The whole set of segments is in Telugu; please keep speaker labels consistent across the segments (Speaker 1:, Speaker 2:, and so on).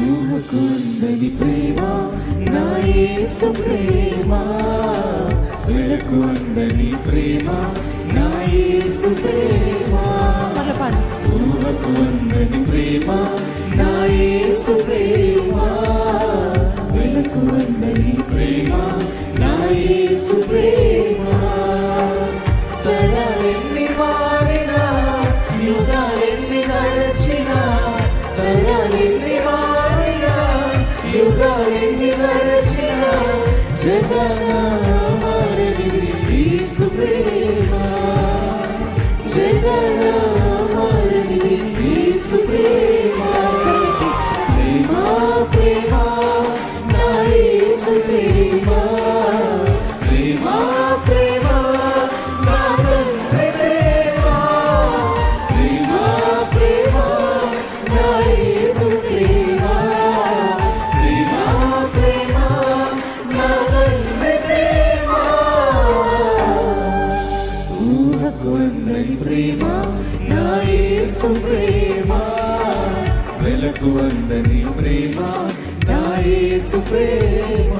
Speaker 1: ఊహకుందని ప్రేమ నా యేసు ప్రేమ, వెళకుందని ప్రేమ నా యేసు ప్రేమ, ఊహకుందని ప్రేమ నా యేసు ప్రేమ, వెళకుందని ప్రేమ నా యేసు ప్రేమ. తరాలెన్ని మారినా, యుగాలెన్ని గడచినా, తరాలెన్ని మారినా, యుగాలెన్ని గడచినా, జగనా మారనిది యేసు ప్రేమ, జగనా మారనిది యేసు ప్రేమ. ప్రేమ ప్రేమ నా యేసు ప్రేమ, ప్రేమ ప్రేమ నా తండ్రి ప్రేమ, ప్రేమ ప్రేమ నా యేసు ప్రేమ, ప్రేమ ప్రేమ నా తండ్రి ప్రేమ. ఊహకుందని ప్రేమ నా యేసు ప్రేమ, వెలకువందని ప్రేమ నా యేసు ప్రేమ.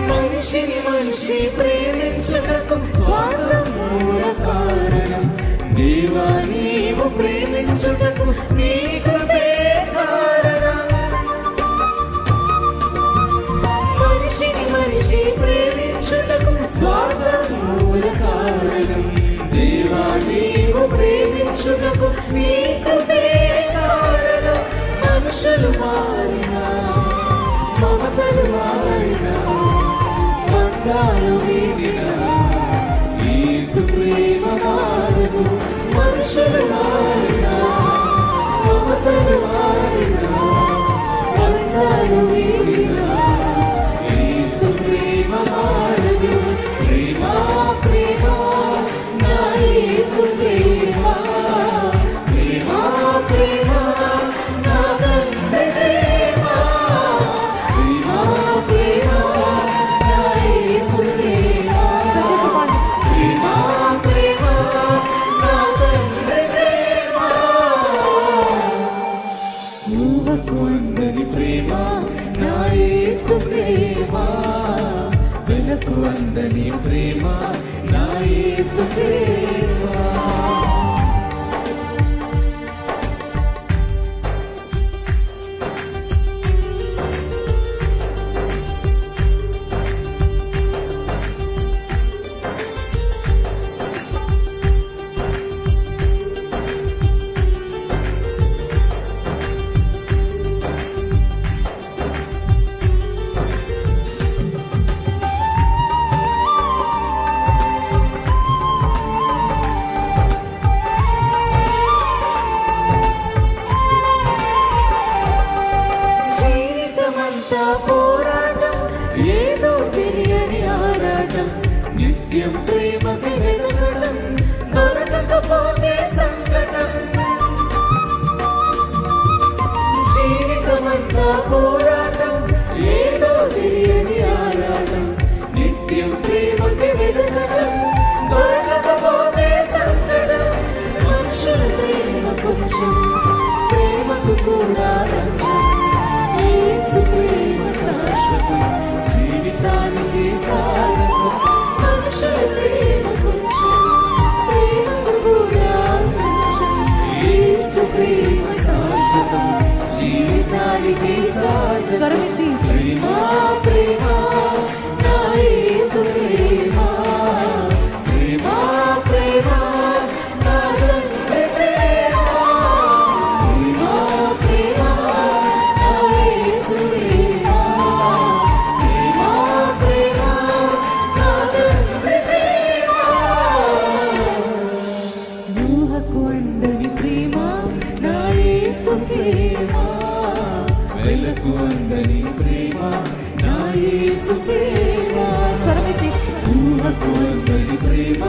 Speaker 1: మనిషిని మనిషి ప్రేమించుటకు స్వార్థం మూల కారణం, దేవా నీవు ప్రేమించుటకు నీ కృపే కారణం. మనిషిని మనిషి ప్రేమించుటకు స్వార్థం మూల కారణం, దేవా నీవు ప్రేమించుటకు నీ కృపే కారణం. మనుషులు మారినా, మమతలు మారినా, బంధాలు వీడినా, యేసు ప్రేమ మారదు. మనుషులు మారినా, మమతలు మారినా, బంధాలు వీడినా, యేసు ప్రేమ మారదు. ప్రేమ ప్రేమ నా యేసు ప్రేమ, ప్రేమ ప్రేమ నా తండ్రి ప్రేమ, ప్రేమ ప్రేమ నా యేసు ప్రేమ, ప్రేమ ప్రేమ నా తండ్రి ప్రేమ. ఊహకుందని ప్రేమ నా యేసు ప్రేమ, వెలకుందని ప్రేమ నా యేసు ప్రేమ. పోరాటం, ఏదో తెలియని ఆరాటం, నిత్యం ప్రేమకి వెతకడం, దొరకకపోతే సంకటం. జీవితమంతా పోరాటం, ఏదో తెలియని ఆరాటం, నిత్యం ప్రేమకి వెతకడం, దొరకకపోతే సంకటం. మనుషుల ప్రేమ కొంచెం, ప్రేమకు కూడా లంచం, యేసు ప్రేమ శాశ్వతం, జీవితానికి సాగతం. మనుషుల ప్రేమ కొంచెం, ప్రేమకు కూడా లంచం, యేసు ప్రేమ శాశ్వతం, జీవితానికి సాగతం. ప్రేమ ప్రేమ నా యేసు ప్రేమ, ప్రేమ ప్రేమ నా తండ్రి ప్రేమ, ప్రేమ ప్రేమ వెలకు అందని ప్రేమ నా యేసు ప్రేమ
Speaker 2: స్వరమెత్తి
Speaker 1: ఊహకు అందని ప్రేమ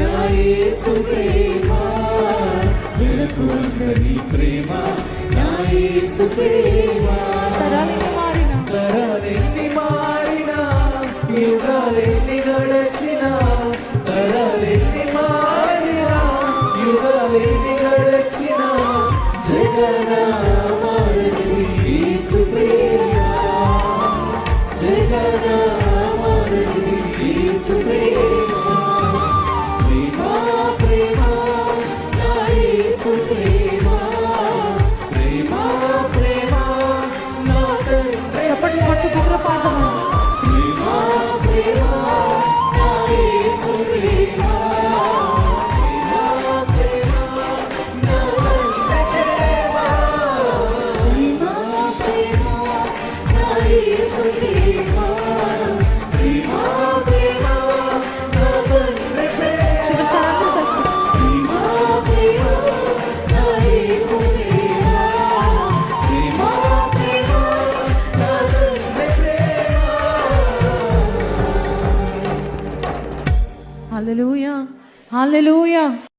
Speaker 1: నా యేసు ప్రేమ వెలకు అందని ప్రేమ నా యేసు ప్రేమ
Speaker 2: తరాలెన్ని మారినా
Speaker 1: తరాలెన్ని మారినా యుగాలెన్ని గడచినా తరాలెన్ని మారినా యుగాలెన్ని గడచినా జగనామారని యేసు ప్రేమ జగనామారని యేసు ప్రేమ ప్రేమ ప్రేమ నా యేసు ప్రేమ ప్రేమ ప్రేమ నా తండ్రి
Speaker 2: చప్పట్లు కొట్టు బిగ్గర పాడదాం.
Speaker 1: ప్రేమ ప్రేమ నా యేసు ప్రేమ ప్రేమ ప్రేమ నా తండ్రి ప్రేమ ప్రేమ నా యేసు ప్రేమ ప్రేమ ప్రేమ నా తండ్రి ప్రేమ
Speaker 2: శివసాగరం కలిసి
Speaker 1: ప్రేమ ప్రేమ నా యేసు ప్రేమ ప్రేమ ప్రేమ నా తండ్రి ప్రేమ
Speaker 2: హల్లెలూయా హల్లెలూయా.